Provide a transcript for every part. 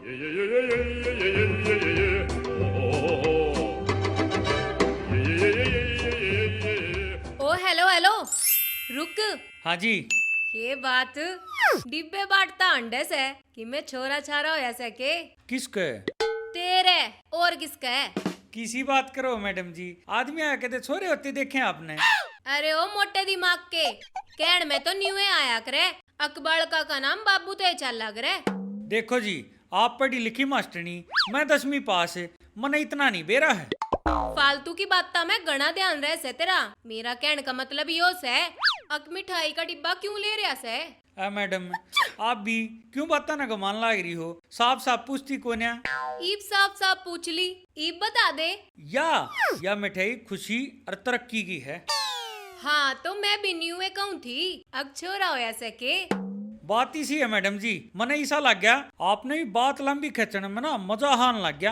ओ hello hello रुक। हाँ जी। ये बात डिब्बे बांटता अंडे से कि मैं छोरा छारा हो ऐसे के किसके? तेरे और किसका है? किसी बात करो मैडम जी, आदमी आया कहते छोरे होते देखे आपने। अरे ओ मोटे दिमाग के कहण में तो न्यूए आया करे, अकबर का नाम बाबू तो चल लग रहे। देखो जी, आप पढ़ी लिखी मास्टरनी, मैं 10वीं पास है, मने इतना नहीं बेरा है। फालतू की बात में घना ध्यान रहे से तेरा। मेरा कहने का मतलब यो से अक मिठाई का डिब्बा क्यों ले रहा से? मैडम आप भी क्यों बाता ना गमान लाग रही हो, साफ साफ पूछती को न्या। ईब साफ साफ पूछ ली, ईब बता दे। या मिठाई खुशी और तरक्की की है। हाँ तो मैं भी न्यूए कहूँ थी, अब छोरा हो ऐसे के। बात इसी है मैडम जी, मने ऐसा लग गया आपने भी बात लंबी खींचने में ना मजा हान लग गया।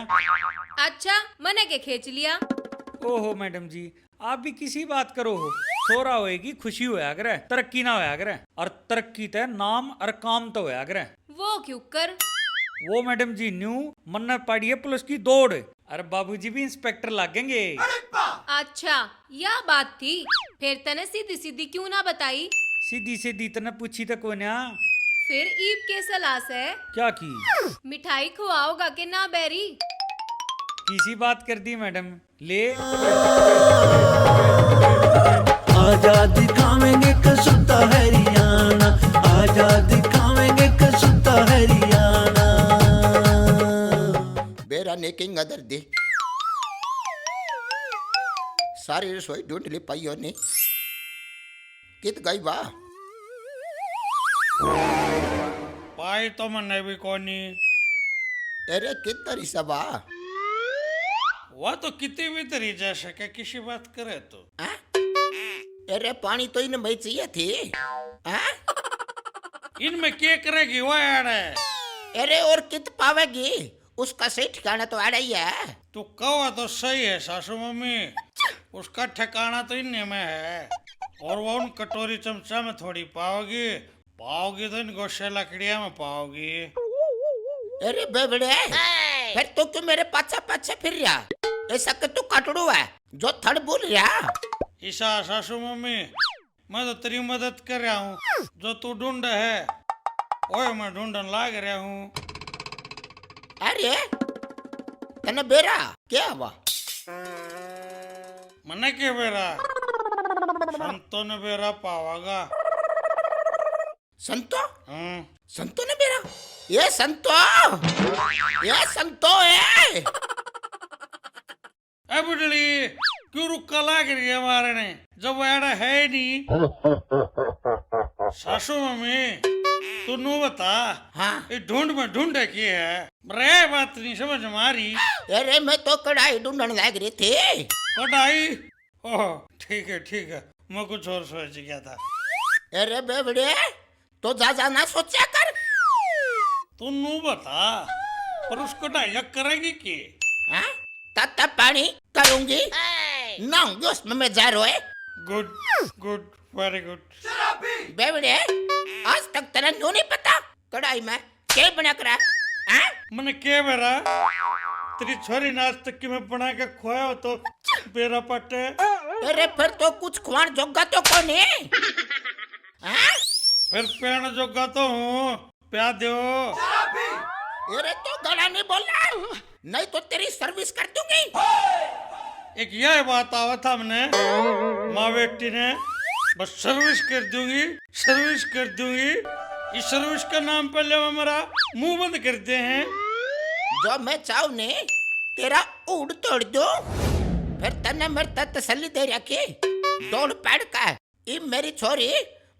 अच्छा मने के खींच लिया। ओहो मैडम जी, आप भी किसी बात करो हो, छोरा होएगी खुशी होया करे, तरक्की ना होया करे, और तरक्की ते नाम और काम तो होया करे। वो क्यों कर? वो मैडम जी न्यू मन्ना पड़ी है पुलिस की दौड़, अरे बाबूजी भी इंस्पेक्टर लागेंगे। अच्छा यह बात थी, फिर तने सीधी सीधी क्यों ना बताई? सीधी सीधी तने पूछी तो कोन्या। फिर ईब के सलाह से क्या की? मिठाई खुआओगा के ना बेरी? किसी बात कर दी मैडम, ले आजा दिखावेंगे कसुता हरियाणा, आजा दिखावेंगे कसुता हरियाणा। बेरा ने किंग अदर दे सारी रसोई ढूंढ ली पाइयों ने, कित गई बा? पाई तो मने भी कोनी। अरे कित तरी सबा? वह तो कितनी भी तरी जा सके किसी बात करे तो। अरे पानी तो इन्हें भाई चाहिए थी। इनमें क्या करेगी वो यार? अरे और कित पावेगी? उसका सही ठिकाना तो आड़ा ही है। तू कहो तो सही है सासू मम्मी, उसका ठिकाना तो इन्हें में है, और वो उन कटोरी चमचा में थोड़ी पाओगी, पाओगी तो इन गोशे लकड़िया में पाओगी। अरे बेबड़े, फिर तू क्यों मेरे पाछा पाछा फिर रहा? ऐसा कि तू कटड़ू है जो थड़ बोल रहा? ईसा सासू मम्मी, मैं तो तेरी मदद कर रहा हूँ, जो तू ढूंढ है ओए मैं ढूंढन लाग रहा हूँ। अरे तने बेरा क्या हुआ? मने के बेरा? संतो ने बेरा पावागा। संतो? हाँ। संतो ने बेरा? ये संतो है। ए बुढ़ली, क्यों रुक्का लाग रही है हमारे ने, जब वो एड़ा है ही नहीं। सासू मम्मी तू नू बता, हाँ ये ढूंढ में ढूंढे की है, रे बात नहीं समझ मारी। अरे मैं तो कढ़ाई ढूंढने लग रही थी। कढ़ाई? ओह ठीक है, मैं कुछ और सोच गया था। अरे बेबड़े तो जा ना सोचा कर। तू नू बता, पर उसको कढ़ाई करेगी की? हाँ तत्ता पानी करूंगी, नहाऊंगी उसमें मैं जा रहा है। Good very good. बेबड़े आज तक तेरा न्यू नहीं पता कढ़ाई में क्या बना करा? हाँ मैंने क्या बेरा तेरी छोरी ने आज तक की मैं बना के खोया हो तो बेरा पटे। अरे फिर तो कुछ खुआन जोगा तो कौन है? हाँ फिर पेड़ जोगा तो हूँ, प्या दो। अरे तो गला नहीं बोलना, नहीं तो तेरी सर्विस कर दूंगी। एक यह बात आवा था हमने माँ बेटी ने, बस सर्विस कर दूंगी। इस सर्विस का नाम पे ले हमारा मुंह बंद करते हैं। जो मैं चाहूं ने तेरा उड़ तोड़ दो, फिर तन्ने मेरे तक तसल्ली दे रखी दौड़ पैड़ का, ये मेरी छोरी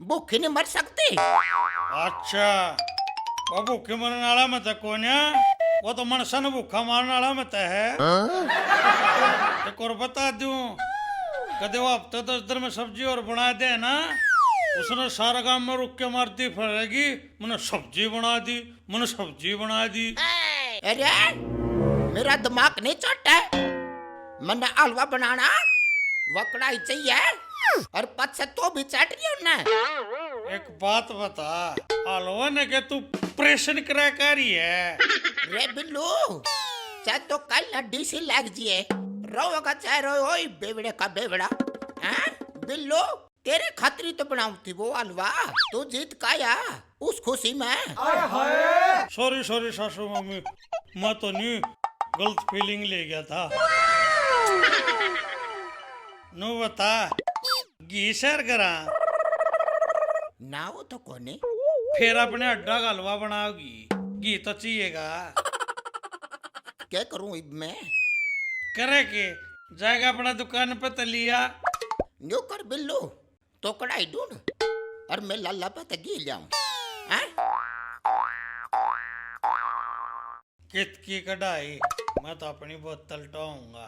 भूखी नहीं मर सकती। अच्छा वो भूखे मरने वाला मत है कोन्या, वो तो मनसन भूखा मारने वाला मत है। एक और बता दूं, कदे वो हफ्ते 10 दिन में सब्जी और बना दे ना, उसने सारा काम में रुक के मारती फिरेगी, मैंने सब्जी बना दी। अरे मेरा दिमाग नहीं चलता, मैंने हलवा बनाना वकड़ाई चाहिए और पत्ते तो भी चाट रही हो ना। एक बात बता, हलवा ने के तू ऑपरेशन करा करी है, रे बिल्लू चाहे तो कल ना डीसी लग जिए रोगा चाहे रो ओए बेवड़े का बेवड़ा हैं बिल्लू तेरे खातिर तो बनाऊ थी वो हलवा तू जीत काया उस खुशी में सॉरी सॉरी सासू मम्मी, मैं तो नहीं गलत फीलिंग ले गया था। नो बता घी शेयर करा ना वो तो कोने फिर अपने अड्डा का हलवा बनाओगी, घी तो चाहिएगा। क्या करूं इब मैं करे के जाएगा अपना दुकान पे तलिया। न्यू कर बिल्लू तो कढ़ाई ढूंढ और मैं लाला पे तगी जाऊं हैं कित की कढ़ाई, मैं तो अपनी बोतल टोऊंगा।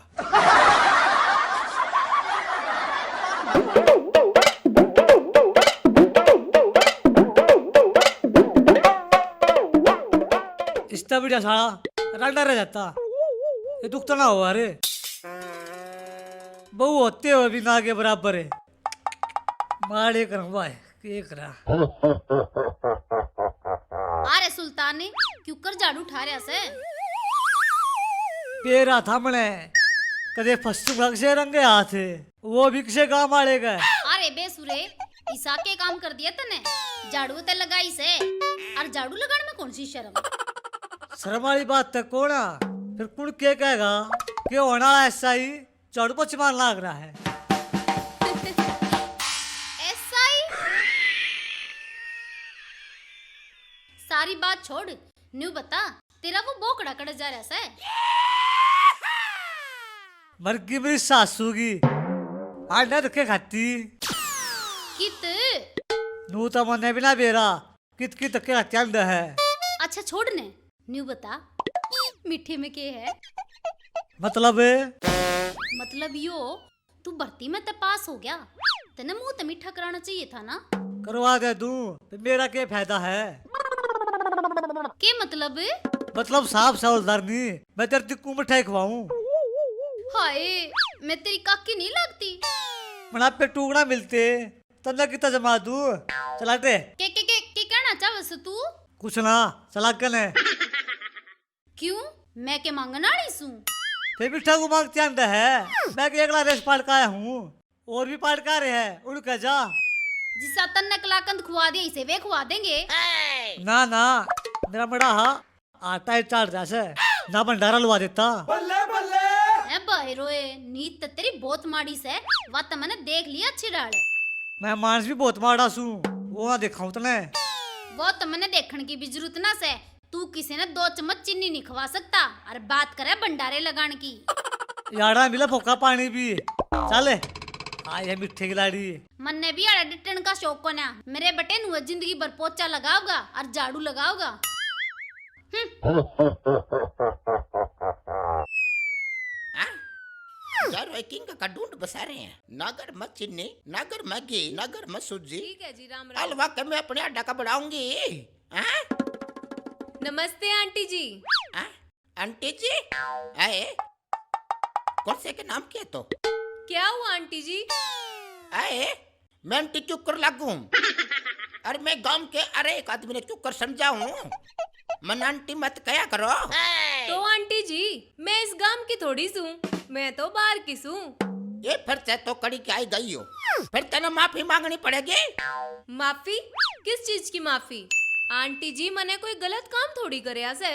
इतना बढ़िया साला रगड़ा रह जाता, ये दुख तो ना हुआ रे। बहु होते हुए भी ना के बराबर है। मारे करवा है के करा। अरे सुल्तान ने क्यों कर झाड़ू उठा रहा से? पेरा था मने कदे फस्तु भग से रंगे हाथ है, वो भी किसे काम आड़ेगा। अरे बेसुरे ईसा के काम कर दिया तने, झाड़ू ते लगाई से और झाड़ू लगाने में कौन सी शर्म? शर्म वाली बात तक कोना फिर कुण के कहेगा कि होना ऐसा ही झाड़ू पर चमान लाग रहा है। ऐसा ही सारी बात छोड़, न्यू बता तेरा वो बोकड़ा कड़ जा रहा है। मर गई मेरी सासू की आटा धक्के खाती कित नू तो मने बिना बेरा कित की धक्के खाती अंदर है। अच्छा छोड़ ने, न्यू बता मीठे में के है? मतलब मतलब यो तू भर्ती में तो पास हो गया, तेने मुंह तो मीठा कराना चाहिए था ना। करवा दे दूं तो मेरा क्या फायदा है? के मतलब साफ सौलदार नहीं, मैं तेरे को मिठाई खवाऊं। हाय मैं तेरी काकी नहीं लगती। मना पे टुकड़ा मिलते तन्ना कितना जमा दूं। चला दे के कहना चाहस तू? कुछ ना चला कने क्यों मैं के मांगना नहीं सू? फिर मिठा को मांगते अंदर है। मैं के अगला रेस पाड़ का आया हूँ, और भी पाड़ का रहे हैं उड़ के जा। जिसा तन्ने कलाकंद खुआ दिया इसे वे खुआ देंगे। ना ना मेरा बड़ा हा आटा ही चाट जैसे ना भंडारा लुआ देता। ए बहरोए नीत तो तेरी बहुत माड़ी से, वा तो मैंने देख लिया अच्छी डाल। मैं मानस भी बहुत माड़ा सू, वो ना दिखाऊं तने। वो तो मैंने देखने की भी जरूरत ना से, तू किसी ने 2 चम्मच चीनी नहीं खवा सकता और बात करे भंडारे लगाने की। याड़ा मिला फोका पानी भी चले आए है मिठे गिलाड़ी। मन्ने भी आड़ा डिटन का शौक को ना, मेरे बटे नु जिंदगी भर पोचा लगाओगा और झाड़ू लगाओगा। यार किंग का ढूंढ बसा रहे हैं, नागर मत चिन्नी नागर मैगी नागर मत सूजी। ठीक है जी, राम राम। हलवा के मैं अपने अड्डा का बढ़ाऊंगी। हाँ? नमस्ते आंटी जी। हाँ? आंटी जी आए कौन से के नाम क्या तो क्या हुआ आंटी जी? आए मैं आंटी क्यों कर लागू? अरे मैं गांव के अरे एक आदमी ने क्यों कर समझाऊं? मन आंटी मत कया करो। तो आंटी जी मैं इस गांव की थोड़ी सूं, मैं तो बाहर की सूं। ये फिर से तो कड़ी के आई गई हो, फिर तेने माफी मांगनी पड़ेगी। माफी? किस चीज की माफी? आंटी जी मैंने कोई गलत काम थोड़ी करया से।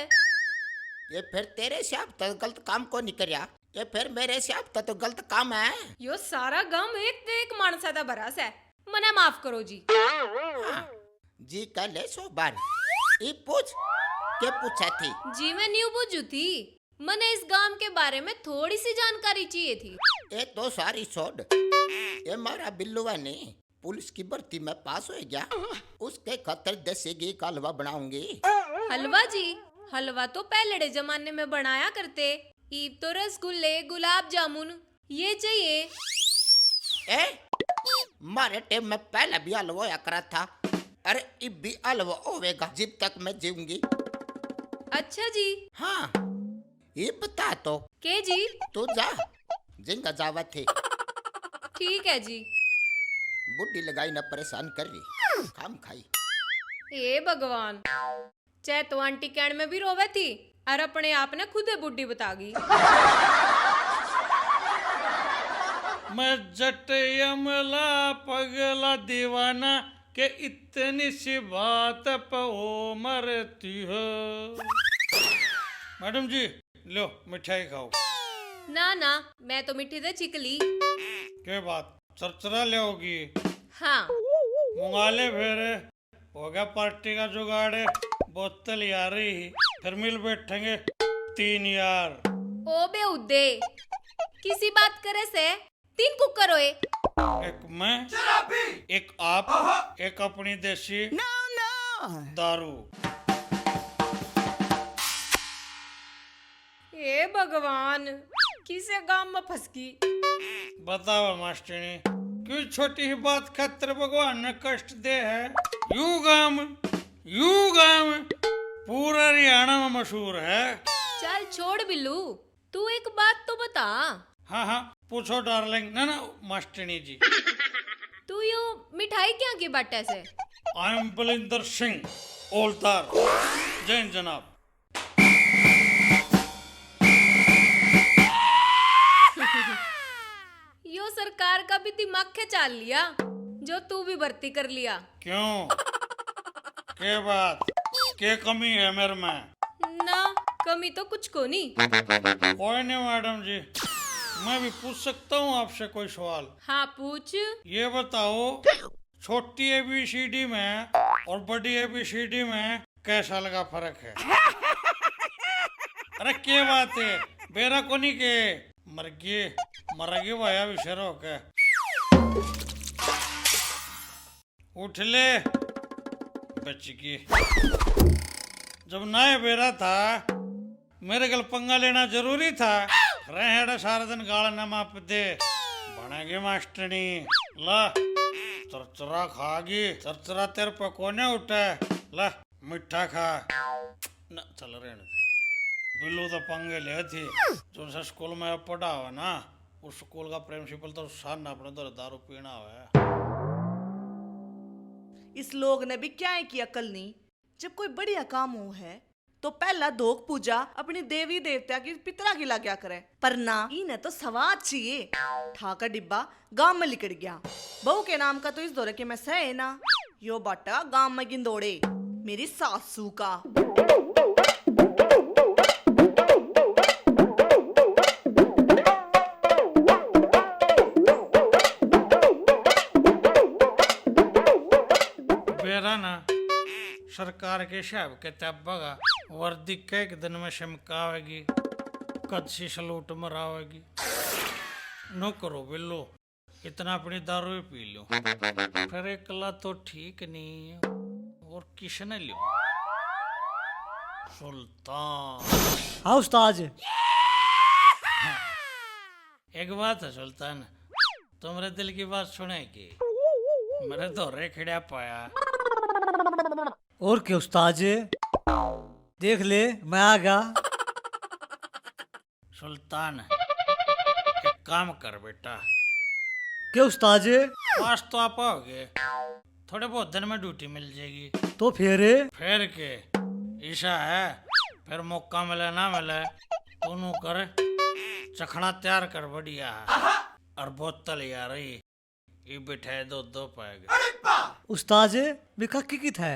ये फिर तेरे से अब तक गलत काम को नहीं करया, ये फिर मेरे से अब तक तो गलत काम है। यो सारा गांव एक मानसा दा भरा से, मने माफ करो जी। हाँ, जी कह ले 100 बार ये पूछ के पूछा थी। जी मैं न्यू बुझू थी, मने इस गांव के बारे में थोड़ी सी जानकारी चाहिए थी। ये तो सारी छोड़, ये मारा बिल्लुआ ने पुलिस की भर्ती में पास हो गया, उसके खातर देसी घी का हलवा बनाऊंगी। हलवा जी? हलवा तो पहले जमाने में बनाया करते, ईब तो रसगुल्ले गुलाब जामुन ये चाहिए। ए मारे टाइम में पहले भी हलवा या करा था, अरे इब भी हलवा होवेगा जब तक मैं जीऊंगी। अच्छा जी। हाँ ये बता तो के जी? तू जा जिंगा जावा थे, ठीक है जी। बुढ़ी लगाई ना परेशान कर रही खाम खाई। ए भगवान, चाहे तो आंटी कैण में भी रोवे थी, और अपने आप ने खुदे बुढ़ी बता गई। मैं जट यमला पगला दीवाना के इतनी सी बात पे ओ मरती हो। मैडम जी लो मिठाई खाओ। ना ना, मैं तो मिठी दे चिकली। क्या बात चरचरा ले होगी? हाँ मंगा ले फिर, हो गया पार्टी का जुगाड़। बोतल यार ही फिर मिल बैठेंगे 3 यार। ओ बे उदे, किसी बात करे से 3 कुकर होए। एक मैं, एक आप, एक अपनी देसी दारू। हे भगवान, किसे गांव में फंस गई। बताओ मास्टरनी, क्यों छोटी ही बात खातिर भगवान ने कष्ट दे है? यू गांव पूरा हरियाणा में मशहूर है। चल छोड़ बिल्लू, तू एक बात तो बता। हाँ हाँ पूछो डार्लिंग। ना मास्टरनी जी। तू यूं मिठाई क्या की बाटे से? आई एम बलिंदर सिंह ओलतार। जय हिंद जनाब। यो सरकार का भी दिमाग खिंचाल लिया, जो तू भी भर्ती कर लिया। क्यों? के बात के कमी है मेरे में? ना कमी तो कुछ को नहीं। कोई नहीं मैडम जी, मैं भी पूछ सकता हूँ आपसे कोई सवाल? हाँ पूछ। ये बताओ, छोटी ABCD में और बड़ी ABCD में कैसा लगा फर्क है? अरे क्या बात है, बेरा को नहीं के मरगी भाया विषय के उठ ले बच की। जब नए बेरा था मेरे गल पंगा लेना जरूरी था। रहेड़ा सारा दिन गाल न माप दे बनेगी मास्टरनी। ला चरचरा खागी, चरचरा तेरे पे कोने उठे। ला मिठा खा न। चल रहे बिल्लू तो पंगे ले थी। जो सा स्कूल में पढ़ा हुआ ना, उस स्कूल का प्रिंसिपल तो सान अपने तो दारू पीना हुआ है। इस लोग ने भी क्या है कि अकल नहीं। जब कोई बढ़िया काम हो है तो पहला धोक पूजा अपनी देवी देवता की पितरा की लाग्या करे, पर ना इन्हें तो सवाद चाहिए। ठाकर डिब्बा गांव में लिकड़ गया। बहू के नाम का तो इस दौरे के में सहे ना। यो बाटा गांव में गिंदोड़े मेरी सासू का। बेरा ना सरकार के हिसाब किताब बगा वर्दी के एक दिन में चमकावेगी, कच्ची सलूट मरावेगी। नो करो बिल्लो, इतना अपनी दारू ही पी लो। फिर एकला तो ठीक नहीं और किसने लियो? सुल्तान। हाँ उस्ताद। एक बात है सुल्तान, तुम्हारे दिल की बात सुनेगी। मेरे दौरे खिड़ा पाया। और क्या उस्ताद? देख ले मैं आ गया। सुल्तान एक काम कर बेटा। क्या उस्ताद? पास तो आप आओगे, थोड़े बहुत दिन में ड्यूटी मिल जाएगी। तो फिर फिर के ईशा है, फिर मौका मिले ना मिले दोनों कर चखना तैयार कर बढ़िया। और बोतल यार ये बिठाए दो पाएगा। उस्ताद बिका की था।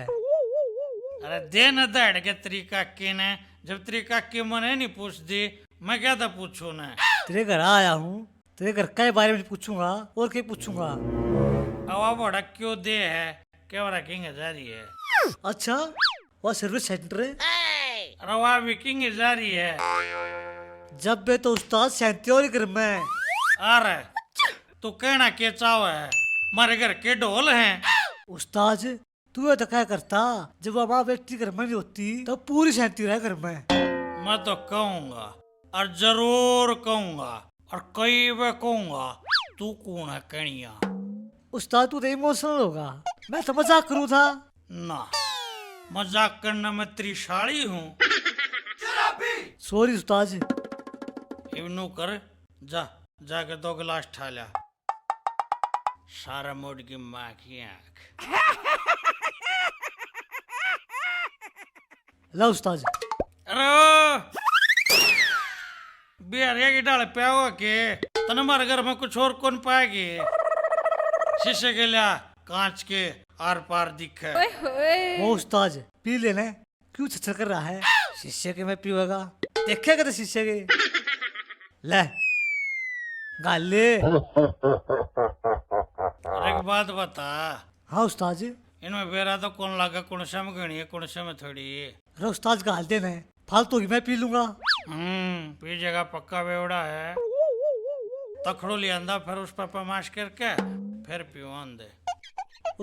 अरे दे न दड़ के तरीका की ने, जब तरीका की मने नहीं पूछ दी मैं क्या था पूछू न। तेरे घर आया हूँ, तेरे घर के बारे में पूछूंगा और क्या पूछूंगा। अब बड़ा क्यों दे है, क्या रखेंगे जा रही है? अच्छा वह सर्विस सेंटर है। अरे वहाँ विकिंग जा रही है। जब बे तो उस्ताद सैंती और घर में। अरे तू कहना के चाव है, हमारे घर के ढोल हैं। उस्ताद तू ये तो क्या करता, जब हमारा बेटी घर में नहीं होती तो पूरी सैंती रहे घर में। मैं तो कहूंगा और जरूर कहूंगा और कई बार कहूंगा, तू कौन है कणिया? उस्ताद तू तो इमोशनल होगा, मैं तो मजाक करूँ था ना। मजाक करना मैं त्रिशाली हूँ। सॉरी उस्ताद। इवनू कर जाके 2 गिलास ठा लिया। सारा मोड़ की माँ की आँख। ला उस्ताद। अरे बिहारिया की डाल पे हो के तन हमारे घर में कुछ और कौन पाएगी शीशे के लिया कांच के आर पार दिखे वो उस्ताद पी लेने क्यों छछर कर रहा है? शीशे के में पीएगा, देखेगा तो शीशे के। ले गाले। और एक बात बता, हाँ उस्ताद जी। इनमें बेरा तो कौन लगा, कौन सा में गणी है, कौन सा में थोड़ी। अरे उस्ताद गाल देने फालतू की मैं पी लूंगा। पी जगह पक्का बेवड़ा है, तखड़ो ले आंदा फिर उस पर पमाश करके फिर पीवान दे।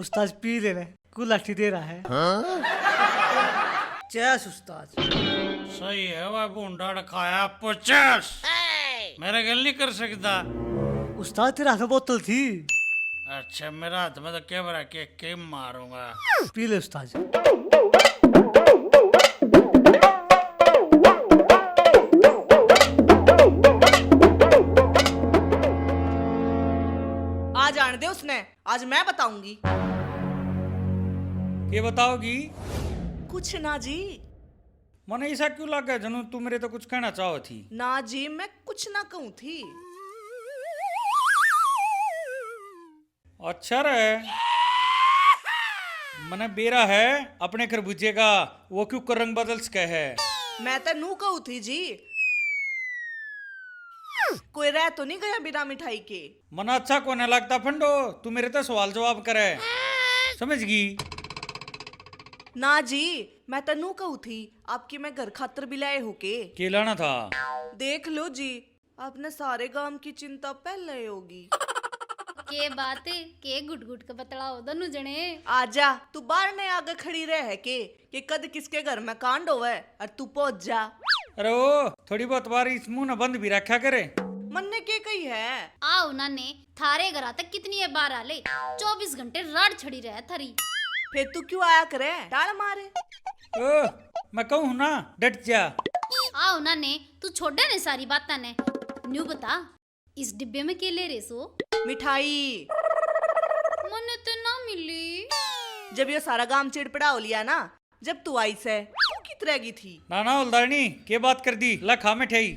उस्ताद पी लेने को लाठी दे रहा है। चैस उस्ताद। सही है वह बूंदा खाया 50 मेरे गल नहीं कर सकता। उस्ताद तेरे हाथ में बोतल थी। अच्छा मेरा हाथ में तो कैमरा के मारूंगा। पी ले उस्ताद। आज आने दे उसने, आज मैं बताऊंगी। ये बताओगी? कुछ ना जी। मने ऐसा क्यों लगा जनू तू मेरे तो कुछ कहना चाहो थी? ना जी मैं कुछ ना कहूं थी। अच्छा रे, मने बेरा है अपने खरबूजे का, वो क्यों कर रंग बदल सके है? मैं तो नू कहूं थी जी, कोई रह तो नहीं गया बिना मिठाई के। मना अच्छा कोने लगता फंडो, तू मेरे तो सवाल जवाब करे, समझगी? ना जी मैं तो नू कहूं थी, आपकी मैं घर खातर भी लाए हो के लाना था? देख लो जी, आपने सारे गांव की चिंता पहले होगी। के बात है के गुट गुट का बतलाओ दोनों जने। आजा तू बाहर ने आगे खड़ी रह है के कद किसके घर में कांड होवे और तू पहुंच जा। अरे ओ थोड़ी बहुत बार इस मुंह न बंद भी रखा करे। मन्ने के कही है? आओ नाने थारे घर तक कितनी है बार आले 24 घंटे राड छड़ी रहे थरी। फिर तू क्यों आया करे डाल मारे? ओ मैं कहूँ ना डट जा। आओ नाने तू छोड़े ने सारी बातें ने, न्यू बता इस डिब्बे में के ले रहे सो? मिठाई। मने तो ना मिली। जब ये सारा गांव चिड़पड़ा हो लिया ना, जब तू आई से तू कित रह गई थी? ना उल्दानी के बात कर दी, ला खा मिठाई।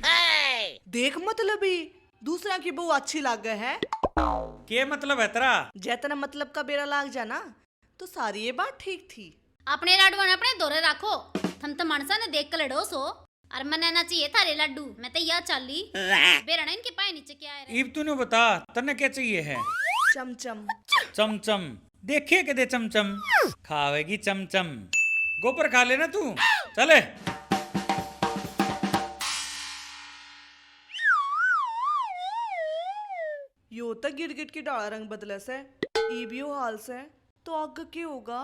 देख मतलब ही दूसरा की बहू अच्छी लागे है। के मतलब है तेरा? जैतना मतलब का बेरा लाग जाना तो सारी ये बात ठीक थी। अपने लाडू ने अपने दौरे रखो, थम तो मानसा ने देख कर लड़ो सो। और मने ना चाहिए थारे लड्डू, मैं तो यह चाली बेरा इनके पाए नीचे क्या है। ईब तूने बता तन्ने क्या चाहिए है? चमचम। चमचम देखे के दे चमचम, खावेगी चमचम। गोपर खा लेना तू, चले। यो तो गिर गिर की डाला रंग बदले से, ई भी हाल से तो आगे क्या होगा?